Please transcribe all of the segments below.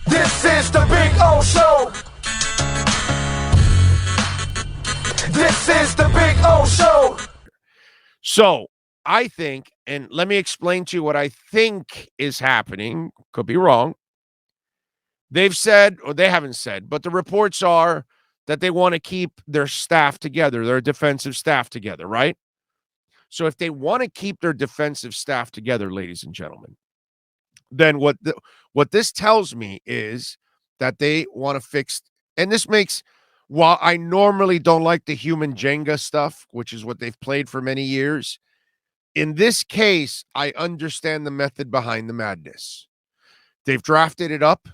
This is the Big O Show. This is the Big O Show. So I think, and let me explain to you what I think is happening. Could be wrong. They've said, or they haven't said, but the reports are that they want to keep their staff together, their defensive staff together, right? So if they want to keep their defensive staff together, ladies and gentlemen, then what this tells me is that they want to fix, and this makes, while I normally don't like the human Jenga stuff, which is what they've played for many years, in this case, I understand the method behind the madness. They've drafted it up.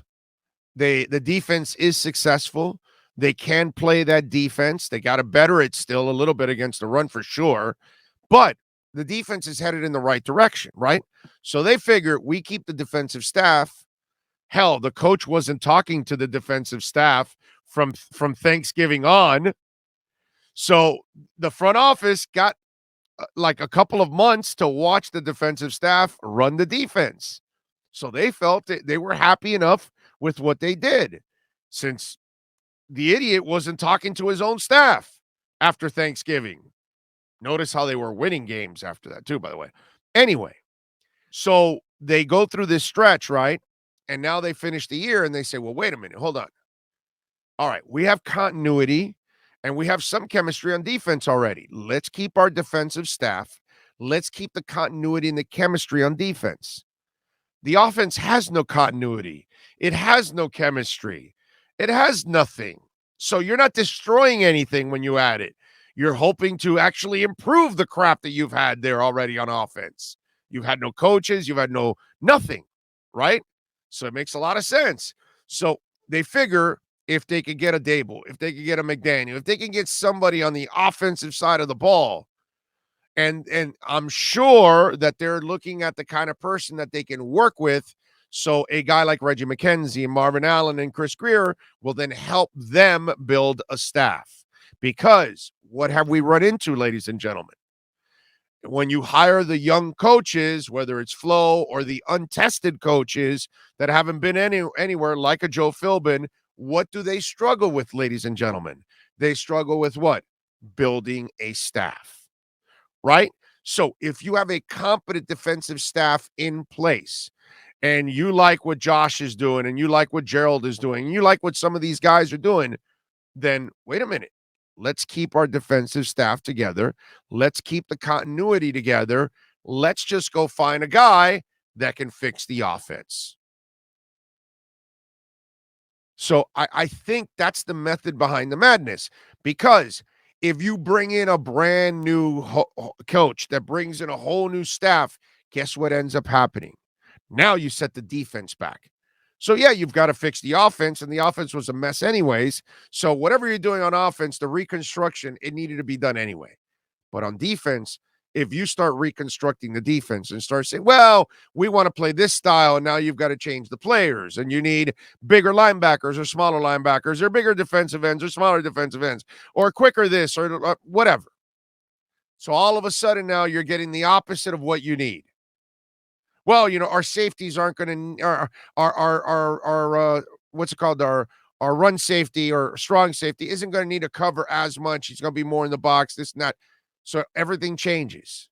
The defense is successful. They can play that defense. They got to better it still a little bit against the run for sure. But the defense is headed in the right direction, right? So they figure we keep the defensive staff. Hell, the coach wasn't talking to the defensive staff from Thanksgiving on. So the front office got like a couple of months to watch the defensive staff run the defense. So they felt that they were happy enough with what they did, since the idiot wasn't talking to his own staff after Thanksgiving. Notice how they were winning games after that too, by the way. Anyway, so they go through this stretch, right? And now they finish the year and they say, well, wait a minute, hold on. All right, we have continuity and we have some chemistry on defense already. Let's keep our defensive staff. Let's keep the continuity and the chemistry on defense. The offense has no continuity. It has no chemistry. It has nothing. So you're not destroying anything when you add it. You're hoping to actually improve the crap that you've had there already on offense. You've had no coaches. You've had nothing, right? So it makes a lot of sense. So they figure if they could get a Dable, if they could get a McDaniel, if they can get somebody on the offensive side of the ball, and I'm sure that they're looking at the kind of person that they can work with. So a guy like Reggie McKenzie and Marvin Allen and Chris Greer will then help them build a staff. Because what have we run into, ladies and gentlemen? When you hire the young coaches, whether it's Flo or the untested coaches that haven't been anywhere, like a Joe Philbin, what do they struggle with, ladies and gentlemen? They struggle with what? Building a staff. Right? So if you have a competent defensive staff in place and you like what Josh is doing and you like what Gerald is doing, and you like what some of these guys are doing, then wait a minute. Let's keep our defensive staff together. Let's keep the continuity together. Let's just go find a guy that can fix the offense. So I think that's the method behind the madness, because if you bring in a brand new coach that brings in a whole new staff, guess what ends up happening? Now you set the defense back. So, yeah, you've got to fix the offense, and the offense was a mess anyways. So whatever you're doing on offense, the reconstruction, it needed to be done anyway. But on defense, if you start reconstructing the defense and start saying, well, we want to play this style, and now you've got to change the players, and you need bigger linebackers or smaller linebackers or bigger defensive ends or smaller defensive ends or quicker this or whatever. So all of a sudden now you're getting the opposite of what you need. Well, our safeties aren't going to, our what's it called? Our run safety or strong safety isn't going to need to cover as much. He's going to be more in the box, this and that. So everything changes.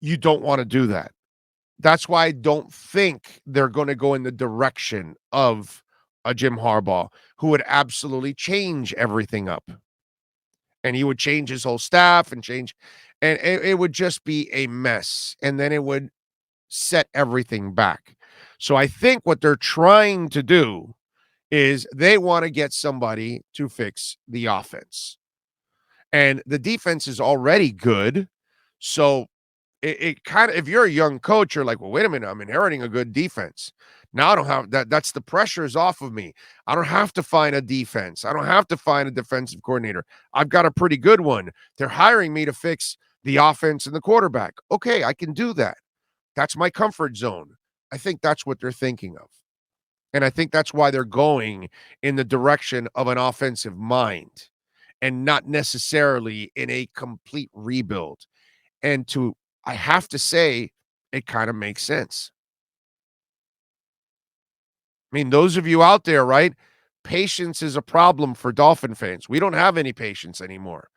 You don't want to do that. That's why I don't think they're going to go in the direction of a Jim Harbaugh, who would absolutely change everything up. And he would change his whole staff and it would just be a mess. And then it would set everything back. So I think what they're trying to do is they want to get somebody to fix the offense. And the defense is already good. So it kind of, if you're a young coach, you're like, well, wait a minute, I'm inheriting a good defense. Now I don't have that. That's the pressure is off of me. I don't have to find a defense. I don't have to find a defensive coordinator. I've got a pretty good one. They're hiring me to fix the offense and the quarterback. Okay, I can do that. That's my comfort zone. I think that's what they're thinking of. And I think that's why they're going in the direction of an offensive mind and not necessarily in a complete rebuild. And I have to say, it kind of makes sense. I mean, those of you out there, right? Patience is a problem for Dolphin fans. We don't have any patience anymore.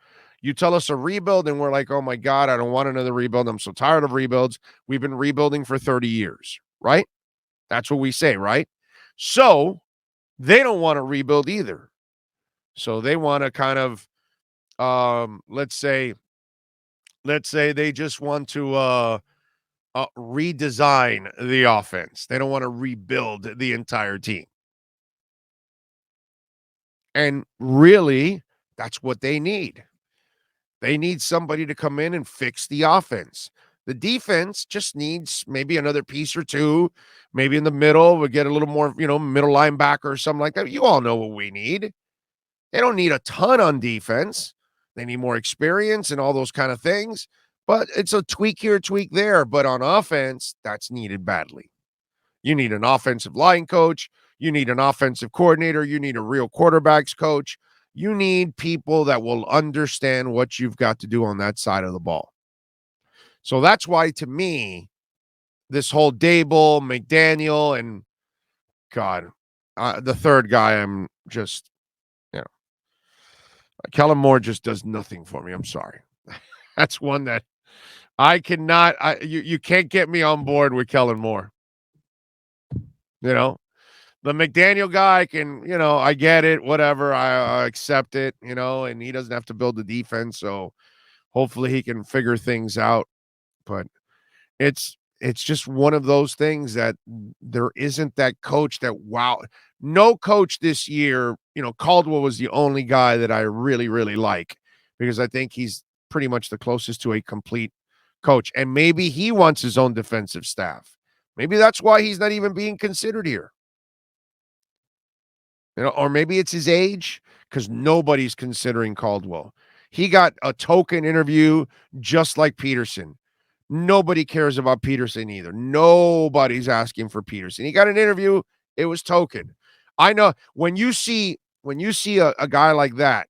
You tell us a rebuild, and we're like, oh my God, I don't want another rebuild. I'm so tired of rebuilds. We've been rebuilding for 30 years, right? That's what we say, right? So they don't want to rebuild either. So they want to kind of, let's say they just want to redesign the offense. They don't want to rebuild the entire team. And really, that's what they need. They need somebody to come in and fix the offense. The defense just needs maybe another piece or two, maybe in the middle. We'll get a little more, middle linebacker or something like that. You all know what we need. They don't need a ton on defense. They need more experience and all those kind of things. But it's a tweak here, tweak there. But on offense, that's needed badly. You need an offensive line coach. You need an offensive coordinator. You need a real quarterbacks coach. You need people that will understand what you've got to do on that side of the ball. So that's why, to me, this whole Dable, McDaniel, and God, the third guy, I'm just, Kellen Moore just does nothing for me. I'm sorry. That's one that I cannot, you can't get me on board with Kellen Moore. The McDaniel guy can, I get it, whatever. I accept it, and he doesn't have to build the defense. So hopefully he can figure things out. But it's just one of those things that there isn't that coach that, wow, no coach this year. Caldwell was the only guy that I really, really like because I think he's pretty much the closest to a complete coach. And maybe he wants his own defensive staff. Maybe that's why he's not even being considered here. Or maybe it's his age because nobody's considering Caldwell. He got a token interview just like Peterson. Nobody cares about Peterson either. Nobody's asking for Peterson. He got an interview. It was token. I know when you see a guy like that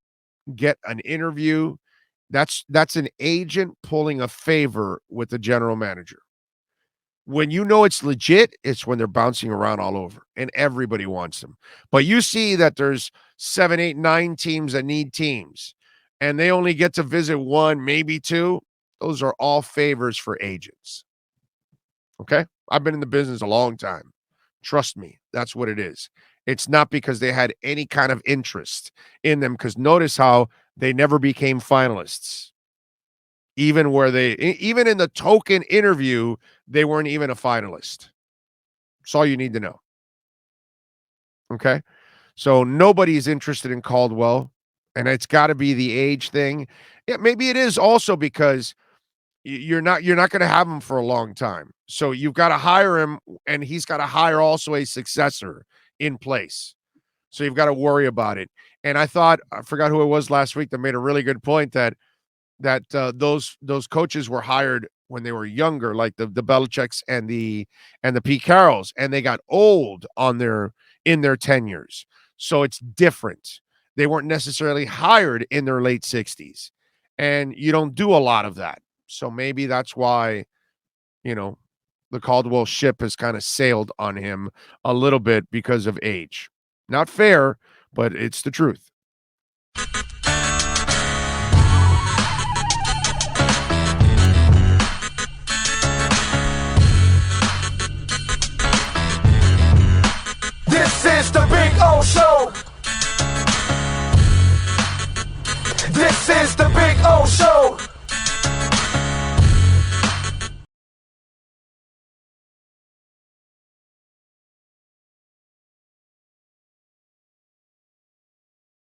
get an interview, that's an agent pulling a favor with the general manager. When you know it's legit, it's when they're bouncing around all over and everybody wants them. But you see that there's 7, 8, 9 teams that need teams and they only get to visit one, maybe two. Those are all favors for agents. Okay? I've been in the business a long time. Trust me, that's what it is. It's not because they had any kind of interest in them, because notice how they never became finalists. Even in the token interview, they weren't even a finalist. That's all you need to know. Okay? So nobody's interested in Caldwell, and it's got to be the age thing. Yeah, maybe it is also because you're not going to have him for a long time. So you've got to hire him, and he's got to hire also a successor in place. So you've got to worry about it. And I forgot who it was last week that made a really good point that those coaches were hired when they were younger, like the Belichicks and the Pete Carrolls, and they got old in their tenures. So it's different. They weren't necessarily hired in their late 60s, and you don't do a lot of that. So maybe that's why, the Caldwell ship has kind of sailed on him a little bit because of age. Not fair, but it's the truth. This is the Big O Show. This is the Big O Show.